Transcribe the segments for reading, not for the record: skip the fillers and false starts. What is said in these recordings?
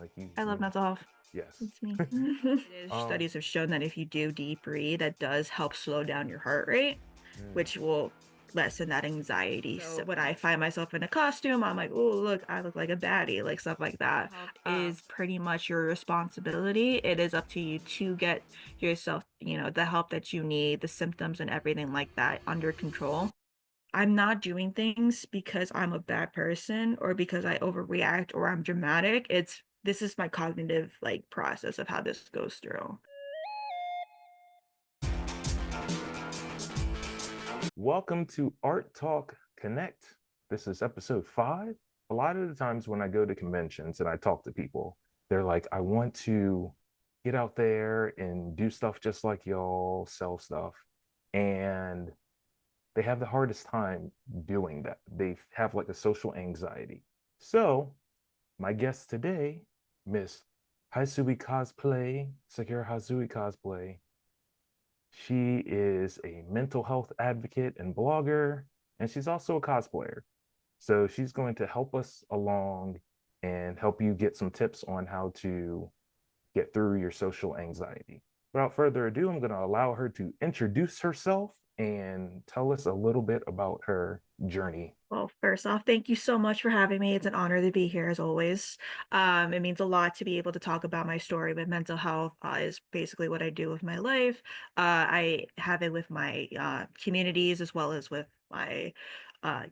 Like you, I love mental health. yes. It's me. It is, Um, studies have shown that if you do deep breathe, that does help slow down your heart rate, mm, which will lessen that anxiety. So when I find myself in a costume, I'm like, oh, look, I look like a baddie, like stuff like that. Health is pretty much your responsibility. It is up to you to get yourself, the help that you need, the symptoms and everything like that under control. I'm not doing things because I'm a bad person or because I overreact or I'm dramatic. This is my cognitive like process of how this goes through. Welcome to Art Talk Connect. This is episode 5. A lot of the times when I go to conventions and I talk to people, they're like, I want to get out there and do stuff just like y'all, sell stuff. And they have the hardest time doing that. They have like a social anxiety. So, my guest today, Miss Hisui Cosplay, SakuraHisuiiCosplay. She is a mental health advocate and blogger, and she's also a cosplayer. So she's going to help us along and help you get some tips on how to get through your social anxiety. Without further ado, I'm going to allow her to introduce herself and tell us a little bit about her journey. Well, first off, thank you so much for having me. It's an honor to be here as always. It means a lot to be able to talk about my story with mental health, is basically what I do with my life. I have it with my communities as well as with my uh,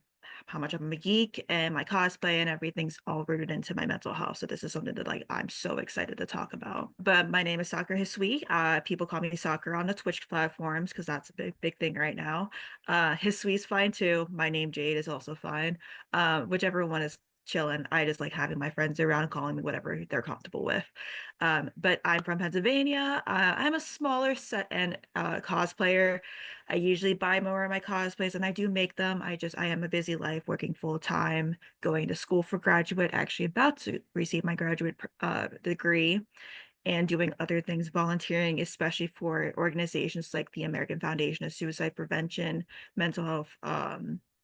how much I'm a geek and my cosplay and everything's all rooted into my mental health. So this is something that like I'm so excited to talk about. But my name is SakuraHisuii. People call me Sakura on the Twitch platforms because that's a big thing right now. Hisuii's fine too. My name Jade is also fine. Whichever one is chilling. I just like having my friends around calling me whatever they're comfortable with. But I'm from Pennsylvania. I'm a smaller set and cosplayer. I usually buy more of my cosplays and I do make them. I am a busy life working full time, going to school for graduate, actually about to receive my graduate degree and doing other things, volunteering, especially for organizations like the American Foundation of Suicide Prevention, mental health,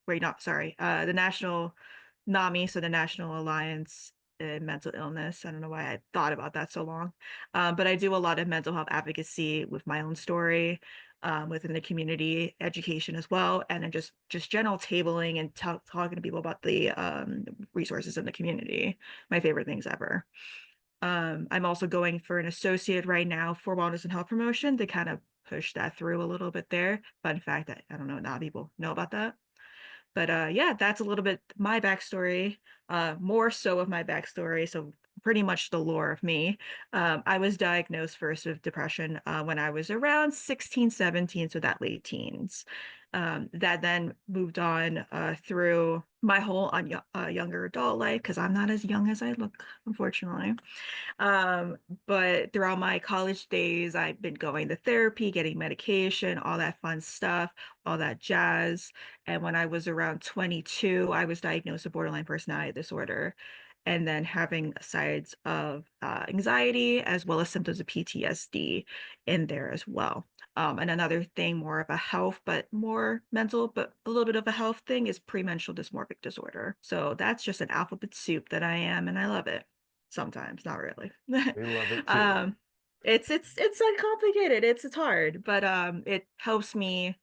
wait, not sorry, the National NAMI, so the National Alliance in Mental Illness. I don't know why I thought about that so long. But I do a lot of mental health advocacy with my own story, within the community, education as well, and then just general tabling and talking to people about the resources in the community. My favorite things ever. I'm also going for an associate right now for wellness and health promotion to kind of push that through a little bit there. Fun fact that I don't know, not people know about that. But yeah, that's a little bit my backstory, more so of my backstory. So pretty much the lore of me. I was diagnosed first with depression when I was around 16, 17, so that late teens. That then moved on through my whole younger adult life because I'm not as young as I look, unfortunately. Um, but throughout my college days, I've been going to therapy, getting medication, all that fun stuff, all that jazz. And when I was around 22, I was diagnosed with borderline personality disorder, and then having sides of anxiety as well as symptoms of PTSD in there as well. And another thing, more of a health, but more mental, but a little bit of a health thing is premenstrual dysmorphic disorder. So that's just an alphabet soup that I am, and I love it. Sometimes, not really. They love it too. um, it's uncomplicated. It's hard, but it helps me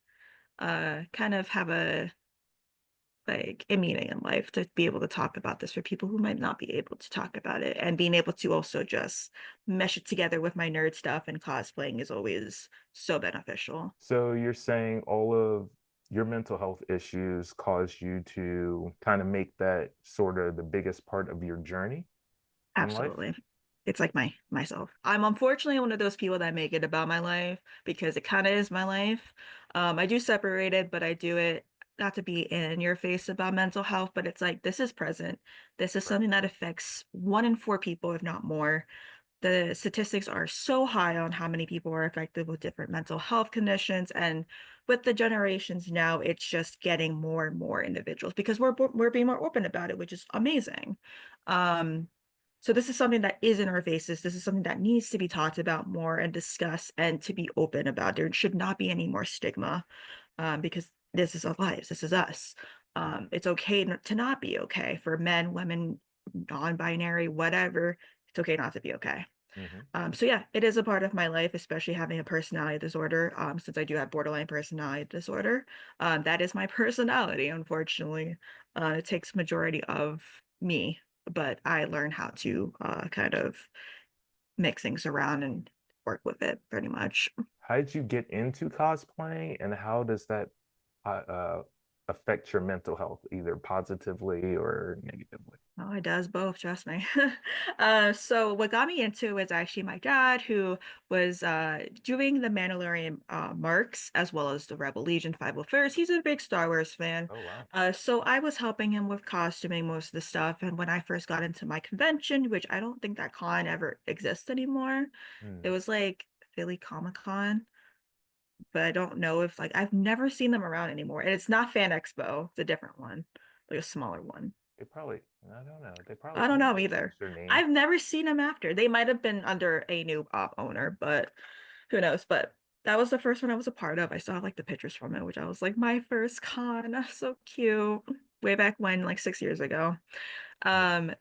kind of have a meaning in life to be able to talk about this for people who might not be able to talk about it, and being able to also just mesh it together with my nerd stuff and cosplaying is always so beneficial. So you're saying all of your mental health issues caused you to kind of make that sort of the biggest part of your journey in life? Absolutely. It's like myself. I'm unfortunately one of those people that make it about my life because it kind of is my life. I do separate it, but I do it not to be in your face about mental health, but it's like this is present. This is Right. something that affects 1 in 4 people, if not more. The statistics are so high on how many people are affected with different mental health conditions, and with the generations now, it's just getting more and more individuals because we're being more open about it, which is amazing. Um, so this is something that is in our faces. This is something that needs to be talked about more and discussed and to be open about. There should not be any more stigma, because this is our lives. This is us. It's okay to not be okay for men, women, non-binary, whatever. it's okay not to be okay. Hmm. So yeah, it is a part of my life, especially having a personality disorder. Since I do have borderline personality disorder, that is my personality, unfortunately. It takes majority of me, but I learn how to kind of mix things around and work with it pretty much. How did you get into cosplaying, and how does that affect your mental health, either positively or negatively? Oh, it does both, trust me. So what got me into it is actually my dad, who was doing the Mandalorian marks as well as the Rebel Legion 501st. He's a big Star Wars fan. Oh, wow. So I was helping him with costuming most of the stuff. And when I first got into my convention, which I don't think that con ever exists anymore, it Mm. was like Philly Comic Con, but I don't know if like I've never seen them around anymore. And it's not Fan Expo, it's a different one, like a smaller one. They probably, I don't know. They I probably, don't maybe know they either. changed their name. I've never seen them after. They might have been under a new owner, but who knows? But that was the first one I was a part of. I saw like the pictures from it, which I was like, my first con. So cute. Way back when, like 6 years ago. Yeah. Um,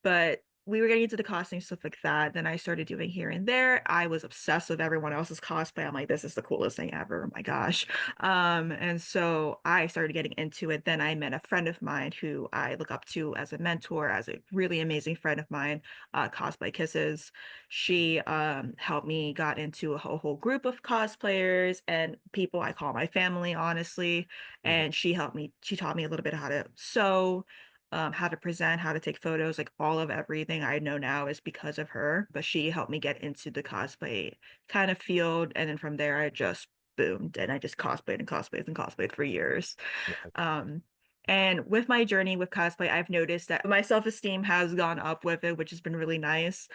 but we were getting into the costume stuff like that. Then I started doing here and there. I was obsessed with everyone else's cosplay. I'm like, this is the coolest thing ever. Oh my gosh. And so I started getting into it. Then I met a friend of mine who I look up to as a mentor, as a really amazing friend of mine, Cosplay Kisses. She helped me got into a whole group of cosplayers and people I call my family, honestly. Hmm. And she taught me a little bit how to sew, how to present, how to take photos, like all of everything I know now is because of her. But she helped me get into the cosplay kind of field. And then from there, I just boomed and I just cosplayed and cosplayed and cosplayed for years. Nice. Um, and with my journey with cosplay, I've noticed that my self-esteem has gone up with it, which has been really nice.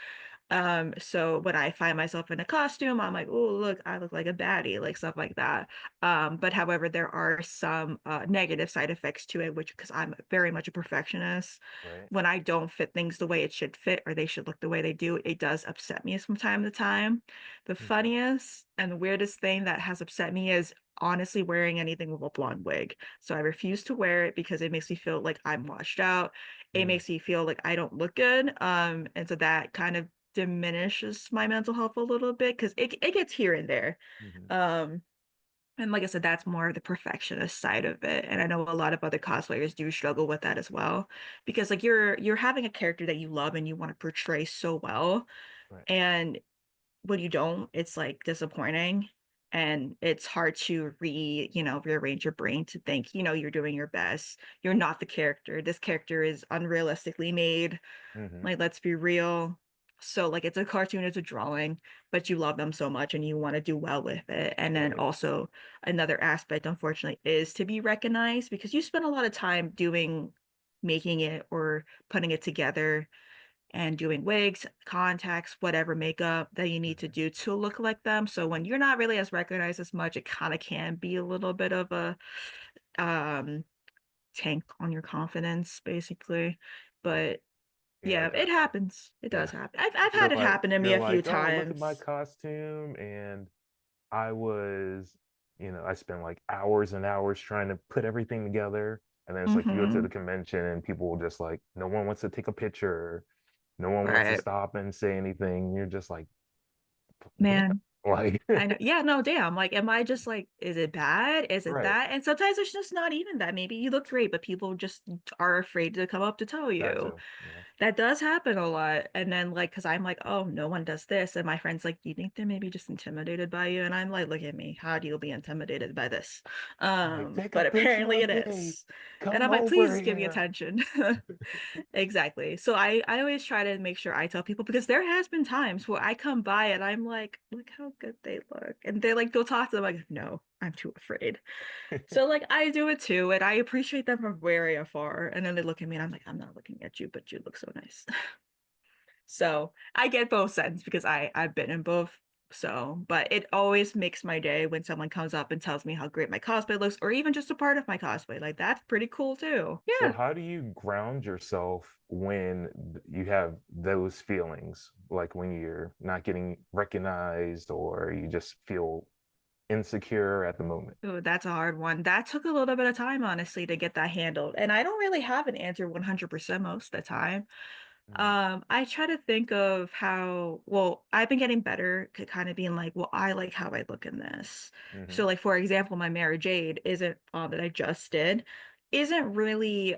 So when I find myself in a costume, I'm like, oh, look, I look like a baddie, like stuff like that. But however, there are some negative side effects to it, which because I'm very much a perfectionist, Right. when I don't fit things the way it should fit or they should look the way they do, it does upset me from time to time. The Hmm. funniest and the weirdest thing that has upset me is honestly wearing anything with a blonde wig. So I refuse to wear it because it makes me feel like I'm washed out. It Mm. makes me feel like I don't look good. And so that kind of diminishes my mental health a little bit because it gets here and there. Hmm. Um, and like I said, that's more of the perfectionist side of it. And I know a lot of other cosplayers do struggle with that as well. Because like you're having a character that you love and you want to portray so well. Right. And when you don't, it's like disappointing. And it's hard to rearrange your brain to think, you're doing your best. You're not the character. This character is unrealistically made. Hmm. Like, let's be real. So, like, it's a cartoon, it's a drawing, but you love them so much and you want to do well with it. And then Right. also, another aspect, unfortunately, is to be recognized because you spend a lot of time making it or putting it together and doing wigs, contacts, whatever makeup that you need to Hmm. do to look like them. So, when you're not really as recognized as much, it kind of can be a little bit of a um, tank on your confidence, basically. Right. But Yeah, yeah, it it does happen. happens. It does Yeah. happen. I've had it happen to me You're a few like, oh, look at my times. costume, and I was, I spent like hours and hours trying to put everything together. And then it's like you go to Hmm. the convention and people will just like, no one wants to take a picture. No one wants to Right. stop and say anything. You're just like, damn. Man, Like, I know. Yeah, no, damn. Like, am I just like, is it bad? Is it right. that? And sometimes it's just not even that. Maybe you look great, but people just are afraid to come up to tell That you. too. Yeah. That does happen a lot. And then like, cause I'm like, oh, no one does this. And my friend's like, do you think they're maybe just intimidated by you? And I'm like, look at me. How do you be intimidated by this? Like, take a But picture apparently of it me. is. And Come I'm like, over please give me here. attention. Exactly. So I always try to make sure I tell people because there has been times where I come by and I'm like, look how good they look. And they like go talk to them like, no, I'm too afraid. So like I do it too, and I appreciate them from very afar. And then they look at me and I'm like, I'm not looking at you, but you look so nice. So I get both sides because I've been in both. So, but it always makes my day when someone comes up and tells me how great my cosplay looks, or even just a part of my cosplay. Like that's pretty cool too. So Yeah. how do you ground yourself when you have those feelings, like when you're not getting recognized or you just feel insecure at the moment? Oh, that's a hard one. That took a little bit of time, honestly, to get that handled. And I don't really have an answer 100% most of the time. Mm, I try to think of how, well, I've been getting better to kind of being like, well, I like how I look in this. mm-hmm. So like for example, my Mary Jade isn't that I just did isn't really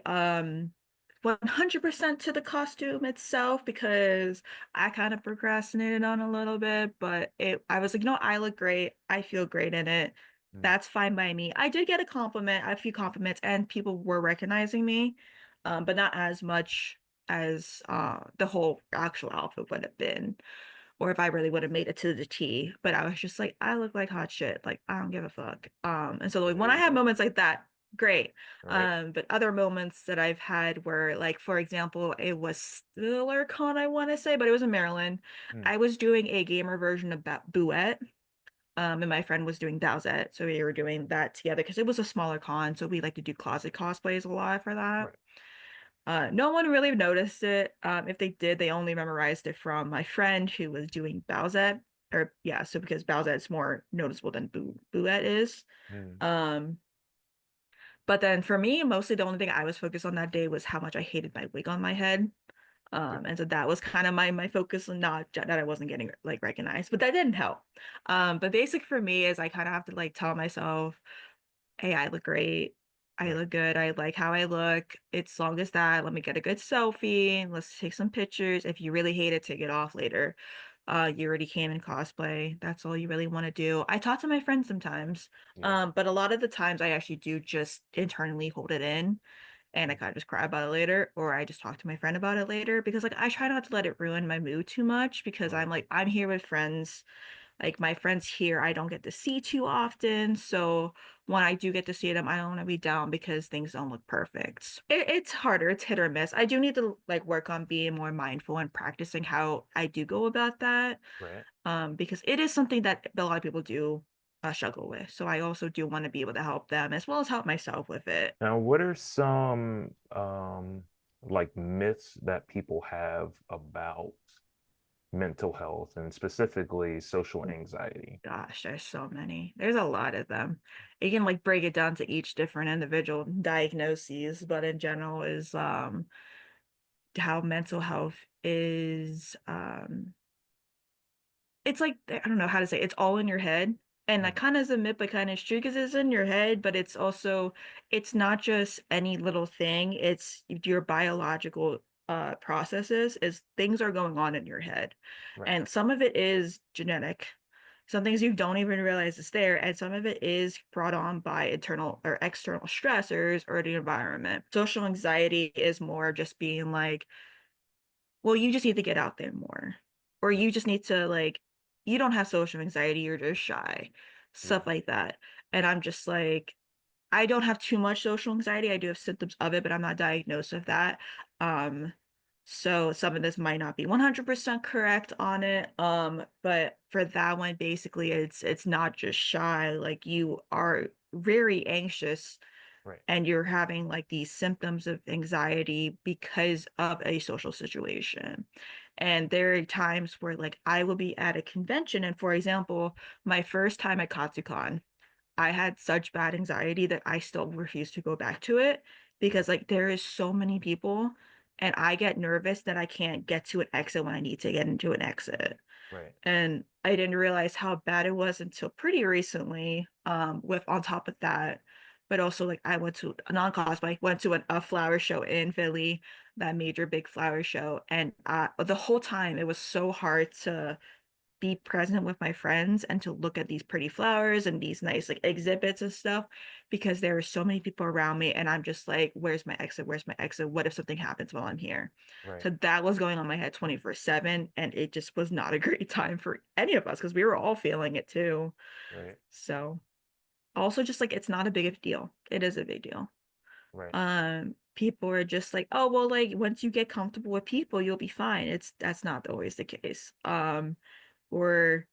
100% to the costume itself because I kind of procrastinated on a little bit, but it I was like, I look great. I feel great in it. Mm, That's fine by me. I did get a few compliments, and people were recognizing me, but not as much as the whole actual outfit would have been, or if I really would have made it to the T. But I was just like, I look like hot shit. Like I don't give a fuck. And so like when there I you have go. moments like that, great. Right. But other moments that I've had were like, for example, it was StillerCon, I want to say, but it was in Maryland. Mm, I was doing a gamer version of Bouette. And my friend was doing Dowsette, so we were doing that together because it was a smaller con, so we like to do closet cosplays a lot for that. right. No one really noticed it. If they did, they only memorized it from my friend who was doing Bowsette. Or yeah, so because Bowsette's more noticeable than Bouette is. Mm, Um, but then for me, mostly the only thing I was focused on that day was how much I hated my wig on my head. yep. And so that was kind of my focus, and not that I wasn't getting like recognized, but that didn't help. But basic for me is I kind of have to like tell myself, hey, I look great. I Right. look good. I like how I look. It's long as that. Let me get a good selfie. Let's take some pictures. If you really hate it, take it off later. You already came in cosplay. That's all you really want to do. I talk to my friends sometimes, Yeah. but a lot of the times I actually do just internally hold it in, and I Mm, kind of just cry about it later, or I just talk to my friend about it later because like I try not to let it ruin my mood too much because right. I'm here with friends. Like my friends here, I don't get to see too often. So when I do get to see them, I don't want to be down because things don't look perfect. It's harder. It's hit or miss. I do need to like work on being more mindful and practicing how I do go about that. Right. Because it is something that a lot of people do struggle with. So I also do want to be able to help them as well as help myself with it. Now, what are some like myths that people have about mental health and specifically social anxiety? Gosh, there's so many. There's a lot of them. You can like break it down to each different individual diagnoses, but in general is how mental health is it's like I don't know how to say it. It's all in your head. And that Mm, kind of is a myth, but kind of true because it's in your head, but it's also it's not just any little thing. It's your biological processes is things are going on in your head. right. And some of it is genetic. Some things you don't even realize is there, and some of it is brought on by internal or external stressors or the environment. Social anxiety is more just being like, well, you just need to get out there more. Or Right. you just need to like, you don't have social anxiety, you're just shy. Yeah. Stuff like that. And I'm just like, I don't have too much social anxiety. I do have symptoms of it, but I'm not diagnosed with that. Um, so some of this might not be 100% correct on it. But for that one, basically it's not just shy, like you are very anxious Right. and you're having like these symptoms of anxiety because of a social situation. And there are times where like I will be at a convention, and for example, my first time at Katsucon, I had such bad anxiety that I still refuse to go back to it Mm, because like there is so many people, and I get nervous that I can't get to an exit when I need to get into an exit. right. And I didn't realize how bad it was until pretty recently, with on top of that. But also like I went to a non-cosplay, went to a flower show in Philly, that major big flower show. And the whole time it was so hard to be present with my friends and to look at these pretty flowers and these nice like exhibits and stuff because there are so many people around me, and I'm just like, where's my exit? Where's my exit? What if something happens while I'm here? Right. So that was going on my head 24/7, and it just was not a great time for any of us because we were all feeling it too. Right. So also just like it's not a big of a deal. It is a big deal. Right. People are just like, oh well, like once you get comfortable with people, you'll be fine. That's not always the case. Or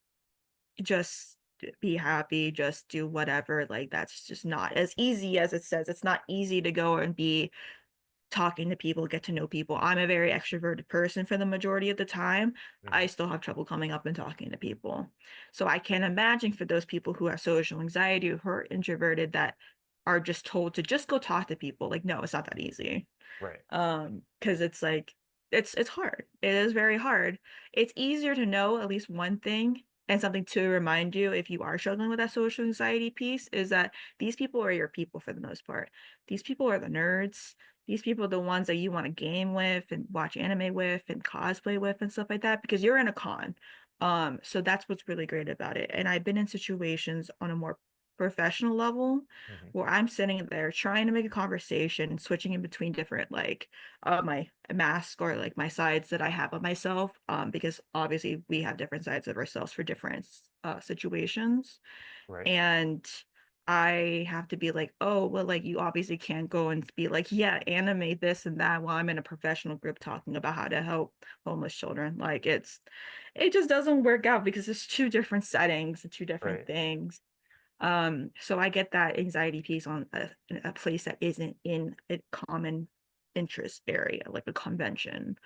just be happy, just do whatever. Like that's just not as easy as it says. It's not easy to go and be talking to people, get to know people. I'm a very extroverted person for the majority of the time. I Mhm. still have trouble coming up and talking to people. So I can't imagine for those people who have social anxiety or who are introverted that are just told to just go talk to people. Like, no, it's not that easy. Right. Because it's like It's hard. It is very hard. It's easier to know at least one thing and something to remind you if you are struggling with that social anxiety piece is that these people are your people for the most part. These people are the nerds. These people are the ones that you want to game with and watch anime with and cosplay with and stuff like that because you're in a con. So that's what's really great about it. And I've been in situations on a more professional level Hmm. where I'm sitting there trying to make a conversation, switching in between different like my mask or like my sides that I have of myself, because obviously we have different sides of ourselves for different situations. Right. And I have to be like, oh, well, like you obviously can't go and be like, yeah, animate this and that while I'm in a professional group talking about how to help homeless children. Like it just doesn't work out because it's two different settings and two different Right. things. So I get that anxiety piece on a place that isn't in a common interest area, like a convention.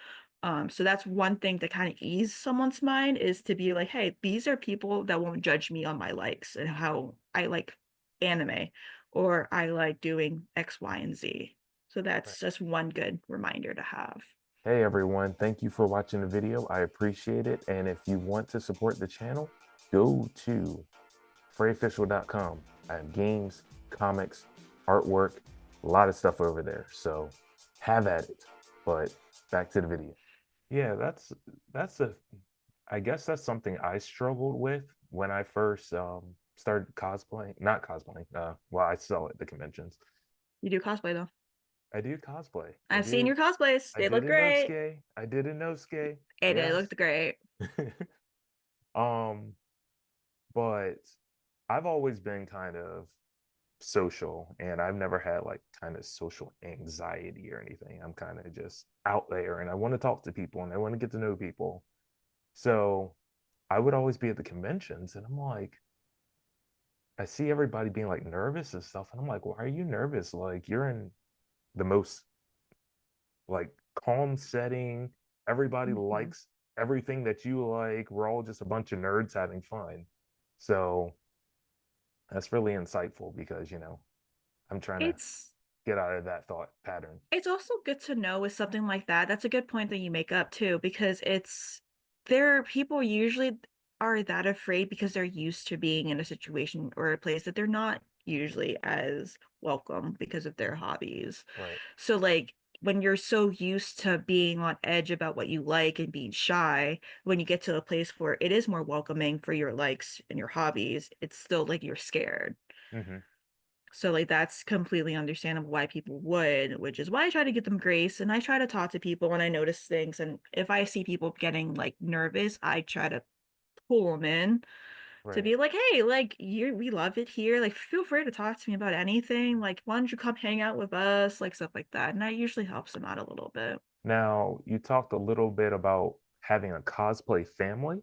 So that's one thing to kind of ease someone's mind is to be like, hey, these are people that won't judge me on my likes and how I like anime or I like doing X, Y, and Z. So Right. that's just one good reminder to have. Hey everyone, thank you for watching the video. I appreciate it. And if you want to support the channel, go to frayofficial.com. I have games, comics, artwork, a lot of stuff over there. So have at it. But back to the video. Yeah, that's a I guess that's something I struggled with when I first started cosplaying. Not cosplaying. Well, I sell at the conventions. You do cosplay though. I do cosplay. I've seen your cosplays. I They did look a great. Nosuke. I did a Nosuke. And they Yes. looked great. um, but I've always been kind of social and I've never had like kind of social anxiety or anything. I'm kind of just out there and I want to talk to people and I want to get to know people. So I would always be at the conventions and I'm like, I see everybody being like nervous and stuff. And I'm like, why are you nervous? Like you're in the most like calm setting. Everybody Mhm. likes everything that you like. We're all just a bunch of nerds having fun. So that's really insightful because, I'm trying to It's get out of that thought pattern. It's also good to know with something like that. That's a good point that you make up too, because there are people usually are that afraid because they're used to being in a situation or a place that they're not usually as welcome because of their hobbies. Right. So like when you're so used to being on edge about what you like and being shy, when you get to a place where it is more welcoming for your likes and your hobbies, it's still like you're scared. Mm-hmm. So like that's completely understandable why people would, which is why I try to give them grace and I try to talk to people when I notice things. And if I see people getting like nervous, I try to pull them in to Right. be like, hey, like we love it here. Like feel free to talk to me about anything. Like why don't you come hang out with us? Like stuff like that. And that usually helps them out a little bit. Now, you talked a little bit about having a cosplay family.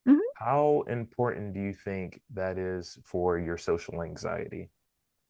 Mhm. How important do you think that is for your social anxiety?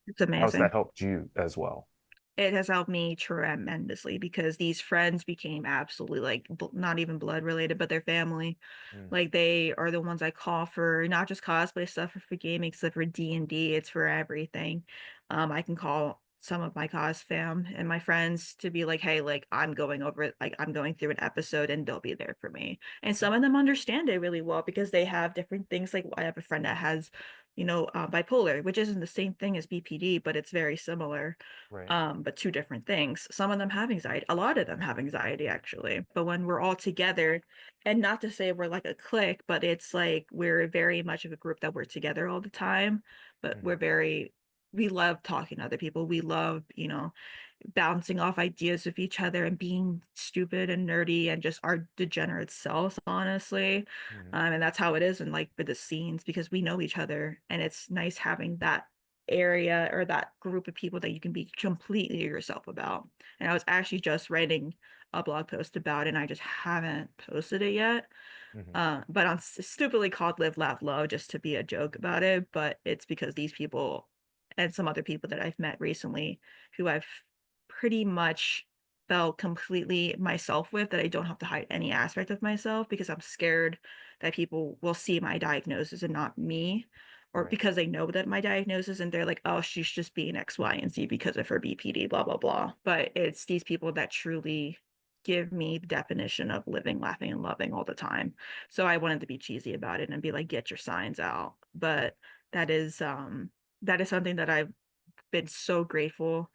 It's How's that amazing. helped you as well? It has helped me tremendously because these friends became absolutely like not even blood related, but their family. Mm, Like they are the ones I call for not just cosplay stuff or for gaming stuff for D&D, it's for everything. I can call some of my cos fam and my friends to be like, hey, like I'm going over it, like I'm going through an episode and they'll be there for me. And mm, some of them understand it really well because they have different things. Like I have a friend that has, bipolar, which isn't the same thing as BPD, but it's very similar, right. but two different things. Some of them have anxiety. A lot of them have anxiety, actually. But when we're all together, and not to say we're like a clique, but it's like we're very much of a group that we're together all the time. But Mm-hmm. we love talking to other people. We love, bouncing off ideas with each other and being stupid and nerdy and just our degenerate selves, honestly. Mm-hmm. And that's how it is in like with the scenes because we know each other and it's nice having that area or that group of people that you can be completely yourself about. And I was actually just writing a blog post about it and I just haven't posted it yet. Mm-hmm. But on stupidly called Live Laugh Love just to be a joke about it, but it's because these people and some other people that I've met recently who I've pretty much felt completely myself with that I don't have to hide any aspect of myself because I'm scared that people will see my diagnosis and not me, or Right. because they know that my diagnosis and they're like, oh, she's just being X, Y, and Z because of her BPD, blah, blah, blah. But it's these people that truly give me the definition of living, laughing, and loving all the time. So I wanted to be cheesy about it and be like, get your signs out. But that is that is something that I've been so grateful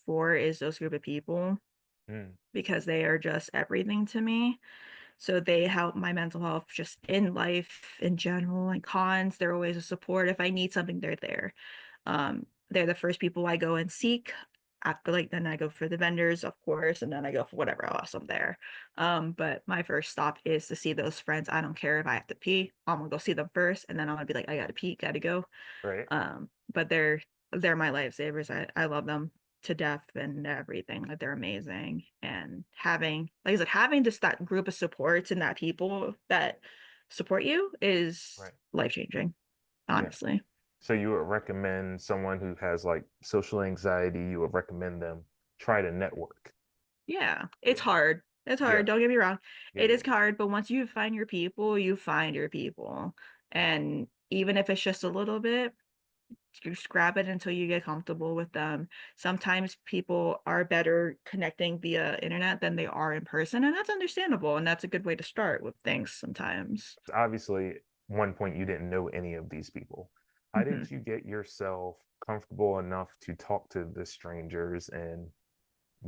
for, is those group of people, Mm, because they are just everything to me. So they help my mental health just in life in general, and cons. They're always a support. If I need something, they're there. They're the first people I go and seek. After, like, then I go for the vendors, of course, and then I go for whatever else I'm there. But my first stop is to see those friends. I don't care if I have to pee. I'm gonna go see them first, and then I'm gonna be like, I gotta pee, gotta go. right. But they're my lifesavers. I love them to death and everything. Like, they're amazing. And having, like I said, having just that group of supports and that people that support you is Right. life changing, Yeah. honestly. So you would recommend someone who has like social anxiety, you would recommend them try to network. Yeah, it's Yeah. hard. It's Yeah. hard. Don't get me wrong. Yeah. It Yeah. is hard, but once you find your people, you find your people. And even if it's just a little bit, just grab it until you get comfortable with them. Sometimes people are better connecting via internet than they are in person, and that's understandable. And that's a good way to start with things sometimes. Obviously, one point you didn't know any of these people. How Mhm. did you get yourself comfortable enough to talk to the strangers and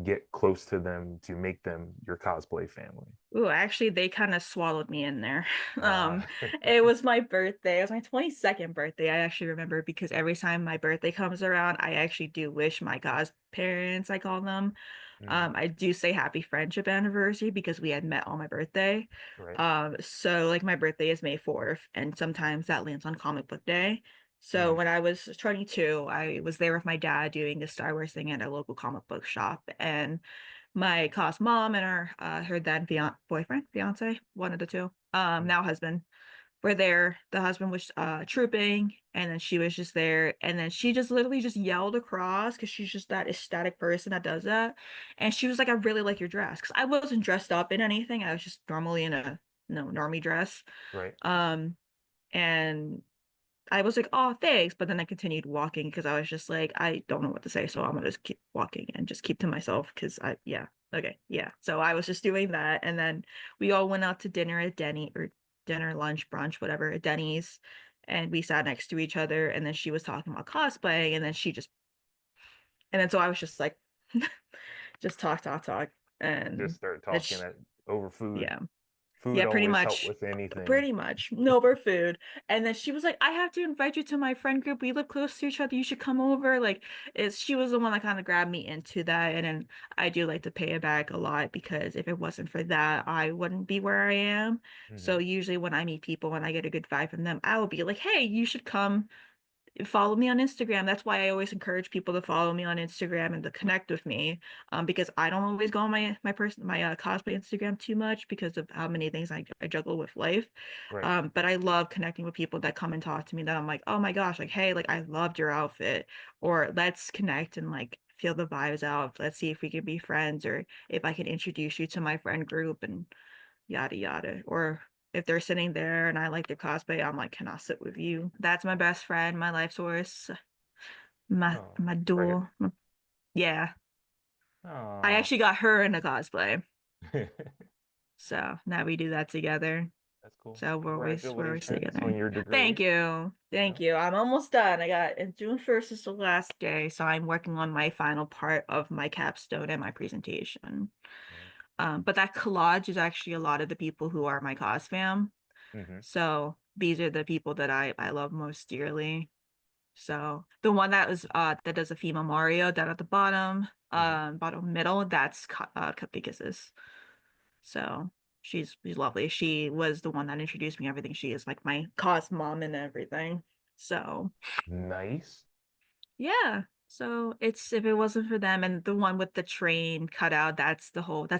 get close to them to make them your cosplay family? Ooh, actually, they kind of swallowed me in there. Uh, It was my birthday. It was my 22nd birthday. I actually remember, because every time my birthday comes around, I actually do wish my godparents, I call them. mhm, I do say happy friendship anniversary because we had met on my birthday. right. So like my birthday is May 4th, and sometimes that lands on comic book day. So Mhm, when I was 22, I was there with my dad doing the Star Wars thing at a local comic book shop, and my cos mom and her then boyfriend, fiance, one of the two, mhm, now husband, were there. The husband was trooping, and then she was just there, and then she just literally just yelled across, because she's just that ecstatic person that does that. And she was like, I really like your dress, because I wasn't dressed up in anything. I was just normally in a no normie dress. right. um and I was like, oh, thanks. But then I continued walking, because I was just like, I don't know what to say. So I'm gonna just keep walking and just keep to myself, because yeah. Okay. Yeah. So I was just doing that. And then we all went out to dinner at Denny, or dinner, lunch, brunch, whatever, at Denny's. And we sat next to each other. And then she was talking about cosplay. And then and then so I was just like, just talk, talk, talk. Just And start talking it's, at over food. yeah. Food Yeah, pretty always help much. with anything. Pretty much. No more food. And then she was like, I have to invite you to my friend group. We live close to each other. You should come over. Like, she was the one that kind of grabbed me into that. And then I do like to pay it back a lot, because if it wasn't for that, I wouldn't be where I am. So Hmm. usually when I meet people and I get a good vibe from them, I will be like, hey, you should come follow me on Instagram. That's why I always encourage people to follow me on Instagram and to connect with me. Because I don't always go on my cosplay Instagram too much, because of how many things I juggle with life. Right. But I love connecting with people that come and talk to me, that I'm like, oh my gosh, like, hey, like, I loved your outfit, or let's connect and like feel the vibes out. Let's see if we can be friends, or if I can introduce you to my friend group, and yada yada. Or if they're sitting there and I like their cosplay, I'm like, can I sit with you? That's my best friend, my life source, my Oh, my right duel. here. Yeah. I Oh, actually got her in a cosplay. So now we do that together. that's cool. So we're always Congratulations on together. your degree. Thank you. Yeah. Thank you. I'm almost done. And June 1st is the last day, so I'm working on my final part of my capstone and my presentation. Nice. But that collage is actually a lot of the people who are my cos fam. Hmm. So these are the people that I love most dearly. So the one that does a female Mario down at the bottom, Hmm. bottom middle, that's Cupcake Kisses. So she's lovely. She was the one that introduced me to everything. She is like my cos mom and everything. So Nice. yeah. So it's, if it wasn't for them, and the one with the train cutout, that's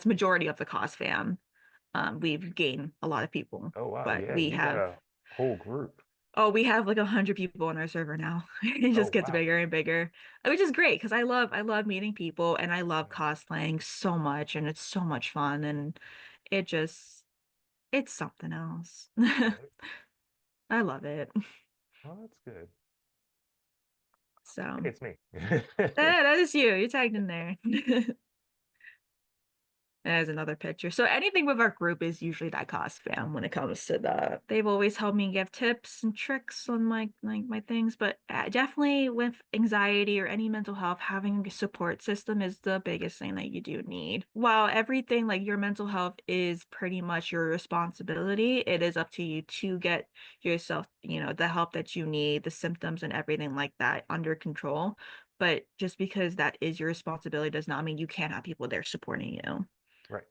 majority of the cos fam. We've gained a lot of people, Oh wow. but Yeah, you got a whole group. we have like 100 people on our server now. It Oh just gets wow. bigger and bigger, which is great, because I love meeting people, and I love Mhm. cosplaying so much, and it's so much fun, and it just it's something else. Right. I love it. Well, that's good. So Hey, it's me. that is you. You're tagged in there. There's another picture. So anything with our group is usually that cost fam when it comes to they've always helped me give tips and tricks on my things, but definitely with anxiety or any mental health, having a support system is the biggest thing that you do need. While everything like your mental health is pretty much your responsibility, it is up to you to get yourself, the help that you need, the symptoms and everything like that under control. But just because that is your responsibility does not mean you can't have people there supporting you. Right.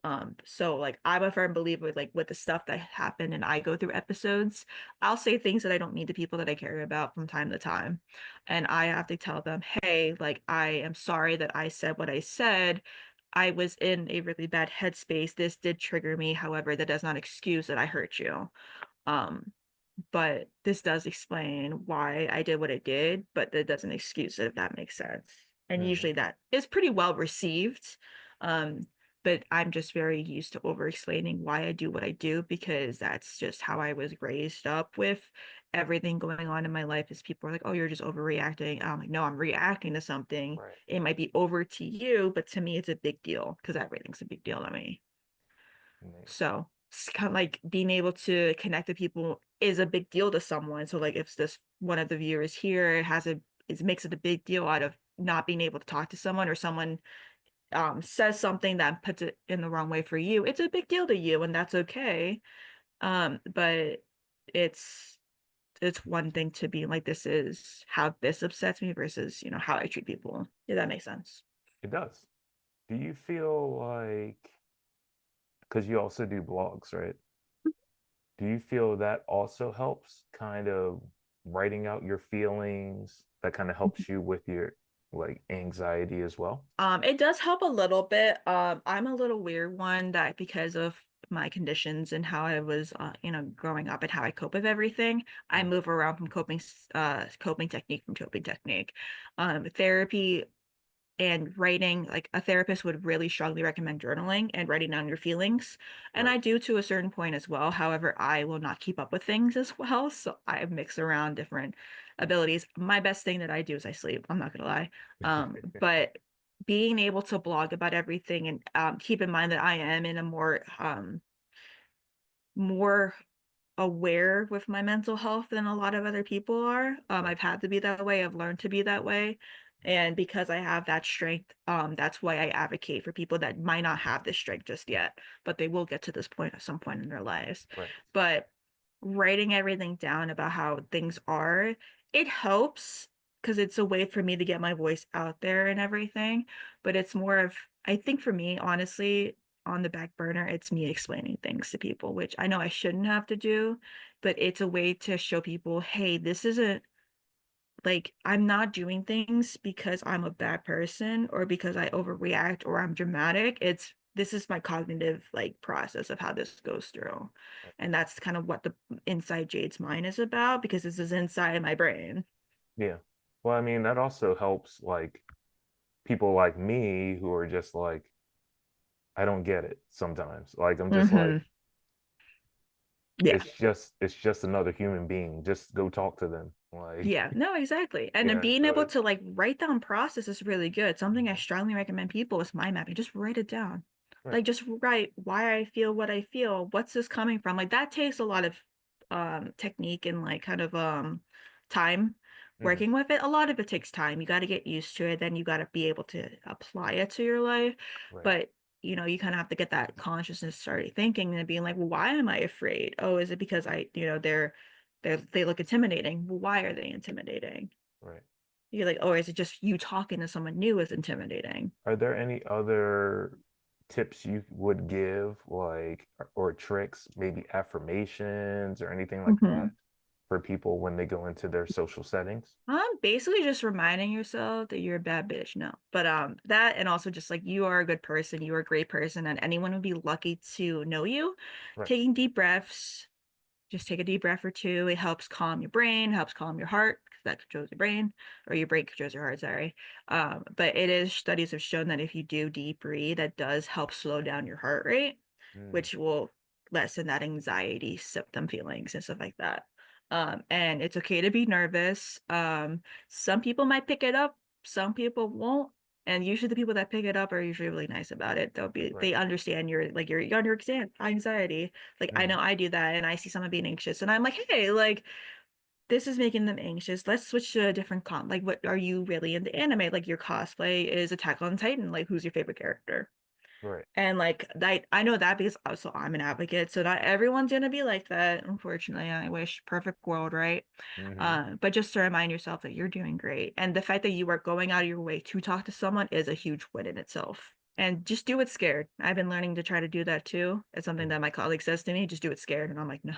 So like I'm a firm believer like with the stuff that happened and I go through episodes, I'll say things that I don't need to people that I care about from time to time. And I have to tell them, hey, like I am sorry that I said what I said. I was in a really bad headspace. This did trigger me. However, that does not excuse that I hurt you. Um, but this does explain why I did what I did, but that doesn't excuse it, if that makes sense. And Hmm. usually that is pretty well received. Um, but I'm just very used to over explaining why I do what I do because that's just how I was raised up with everything going on in my life is people are like, oh, you're just overreacting. I'm like, no, I'm reacting to something. Right. It might be over to you, but to me, it's a big deal because everything's a big deal to me. Nice. So it's kind of like being able to connect with people is a big deal to someone. So like if this one of the viewers here it makes it a big deal out of not being able to talk to someone or someone says something that puts it in the wrong way for you, it's a big deal to you and that's okay. But it's it's one thing to be like this is how this upsets me versus, how I treat people. Yeah, that makes sense. It does. Do you feel like, because you also do blogs, right? Do you feel that also helps kind of writing out your feelings? That kind of helps you with your like anxiety as well? It does help a little bit. I'm a little weird one that because of my conditions and how I was, growing up and how I cope with everything, I Mm. move around from coping technique from coping technique. Therapy and writing, like a therapist would really strongly recommend journaling and writing down your feelings. And Right. I do to a certain point as well. However, I will not keep up with things as well. So I mix around different abilities. My best thing that I do is I sleep. I'm not gonna lie. But being able to blog about everything and keep in mind that I am in a more aware with my mental health than a lot of other people are. Right. I've had to be that way. I've learned to be that way. And because I have that strength, that's why I advocate for people that might not have this strength just yet, but they will get to this point at some point in their lives. Right. But writing everything down about how things are, it helps because it's a way for me to get my voice out there and everything. But it's more of, I think for me, honestly, on the back burner, it's me explaining things to people, which I know I shouldn't have to do, but it's a way to show people, hey, this isn't like I'm not doing things because I'm a bad person or because I overreact or I'm dramatic. It's this is my cognitive like process of how this goes through. Right. And that's kind of what the inside Jade's mind is about because this is inside my brain. Yeah. Well, I mean, that also helps like people like me who are just like, I don't get it sometimes. Like I'm just like, Hmm. Yeah. it's just another human being. Just go talk to them. Like, Yeah, no, exactly. And then yeah, being so able it, to like write down process is really good. Something I mhm, strongly recommend people is mind mapping. Just write it down. right. Like just write why I feel what I feel. What's this coming from? Like that takes a lot of technique and like kind of time Hmm. working with it. A lot of it takes time. You got to get used to it. Then you got to be able to apply it to your life. Right. But you kind of have to get that consciousness started thinking and being like, well, why am I afraid? Oh, is it because they look intimidating. Well, why are they intimidating? Right. You're like, oh, is it just you talking to someone new is intimidating? Are there any other tips you would give, like, or tricks, maybe affirmations or anything like that Hmm. for people when they go into their social settings? Basically just reminding yourself that you're a bad bitch. No, but that and also just like you are a good person, you are a great person, and anyone would be lucky to know you. Right. Taking deep breaths, just take a deep breath or two. It helps calm your brain, helps calm your heart because that controls your brain, or your brain controls your heart, sorry. But it is studies have shown that if you do deep breathe, that does help slow down your heart rate, Mm. which will lessen that anxiety symptom feelings and stuff like that. And it's okay to be nervous. Some people might pick it up, some people won't. And usually the people that pick it up are usually really nice about it. Right. They understand your under anxiety. Like I Hmm. know I do that and I see someone being anxious and I'm like, hey, like this is making them anxious. Let's switch to a different like what are you really into anime? Like your cosplay is Attack on Titan. Like who's your favorite character? Right. And like I know that because also I'm an advocate, so not everyone's gonna be like that. Unfortunately, I wish perfect world, right? Hmm. But just to remind yourself that you're doing great, and the fact that you are going out of your way to talk to someone is a huge win in itself. And just do it scared. I've been learning to try to do that too. It's something that my colleague says to me, just do it scared, and I'm like, no,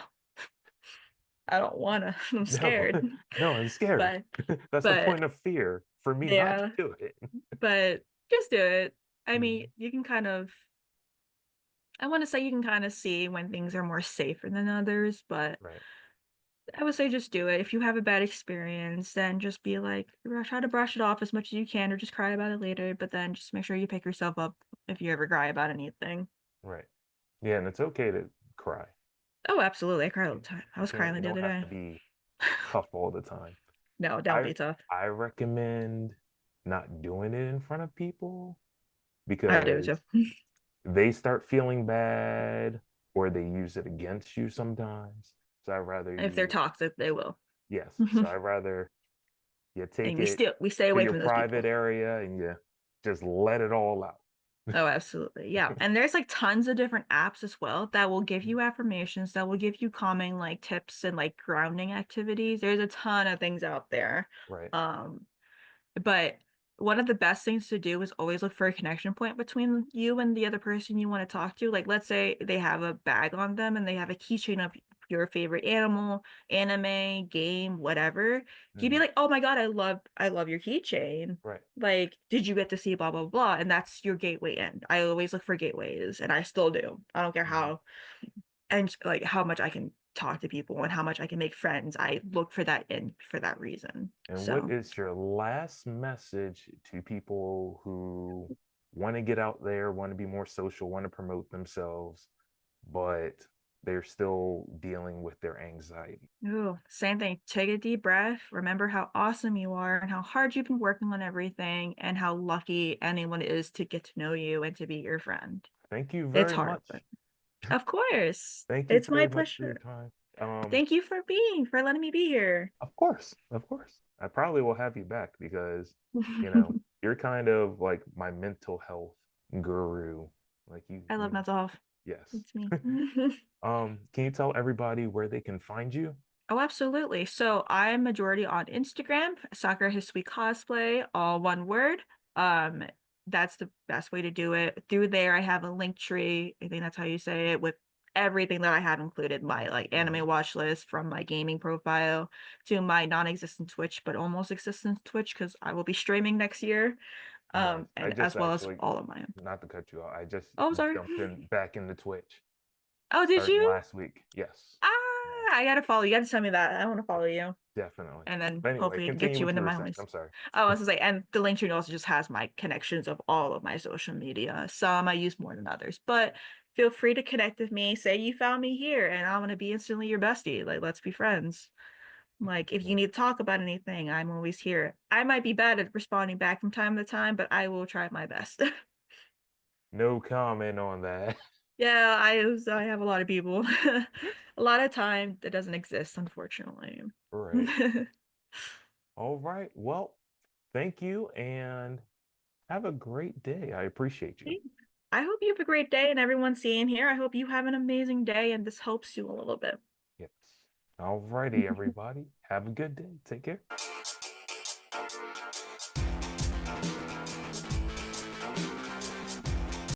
I don't wanna. I'm No, scared. no, I'm scared. But That's the but point of fear for me not to yeah, do it. but just do it. I mean, Mhm. you can kind of I want to say you can kind of see when things are more safer than others, but Right. I would say just do it. If you have a bad experience, then just be like, try to brush it off as much as you can, or just cry about it later. But then just make sure you pick yourself up if you ever cry about anything. Right. Yeah, and it's okay to cry. Oh, absolutely. I cry all the time. I You was can't, crying you the don't other have day. to be tough all the time. No, don't I be tough. I recommend not doing it in front of people I do too. because they start feeling bad or they use it against you sometimes. So I'd rather If they're you, toxic, they will. yes. So And I'd rather you take it we stay to away your from those private people. area and you just let it all out. Oh, absolutely. Yeah. And there's like tons of different apps as well that will give you affirmations, that will give you calming like tips and like grounding activities. There's a ton of things out there. Right. Um, but one of the best things to do is always look for a connection point between you and the other person you want to talk to. Like, let's say they have a bag on them and they have a keychain of your favorite animal, anime, game, whatever. You'd be Mhm. like, "Oh my God, I love your keychain. Right. Like, did you get to see blah blah blah?" And that's your gateway in. I always look for gateways, and I still do. I don't care Mhm. how and like how much I can talk to people and how much I can make friends. I look for that in for that reason. And what So. is your last message to people who want to get out there, want to be more social, want to promote themselves, but they're still dealing with their anxiety? Ooh, same thing. Take a deep breath. Remember how awesome you are and how hard you've been working on everything and how lucky anyone is to get to know you and to be your friend. Thank you It's very hard, but much. of course. Thank you It's my very much for your pleasure. time. Thank you for letting me be here. Of course, of course. I probably will have you back because, you know, you're kind of like my mental health guru. Like I love you, mental health. yes. It's me. Can you tell everybody where they can find you? Oh, absolutely. So I'm majority on Instagram, SakuraHisuiiCosplay, all one word. Um, that's the best way to do it. Through there, I have a link tree. I think that's how you say it, with everything that I have included, my like Mhm. anime watch list from my gaming profile to my non-existent Twitch, but almost existent Twitch because I will be streaming next year. Nice. I And just as well as actually, all of my own. not to cut you off, I just Oh, sorry. jumped in back into Twitch Oh, did starting you? last week. Yes. Ah, I gotta follow you. You gotta tell me that. I want to follow you. Definitely. And then But anyway, hopefully get continue you what you into were my saying. list. I'm sorry. Oh, I was gonna say, and the link tree also just has my connections of all of my social media. Some I use more than others, but feel free to connect with me. Say you found me here, and I want to be instantly your bestie. Like, let's be friends. Like, if you Yeah. need to talk about anything, I'm always here. I might be bad at responding back from time to time, but I will try my best. No comment on that. Yeah, I have a lot of people. A lot of time that doesn't exist, unfortunately. Right. All right. Well, thank you and have a great day. I appreciate you. I hope you have a great day and everyone seeing here. I hope you have an amazing day and this helps you a little bit. Yes. All righty, everybody. Have a good day. Take care.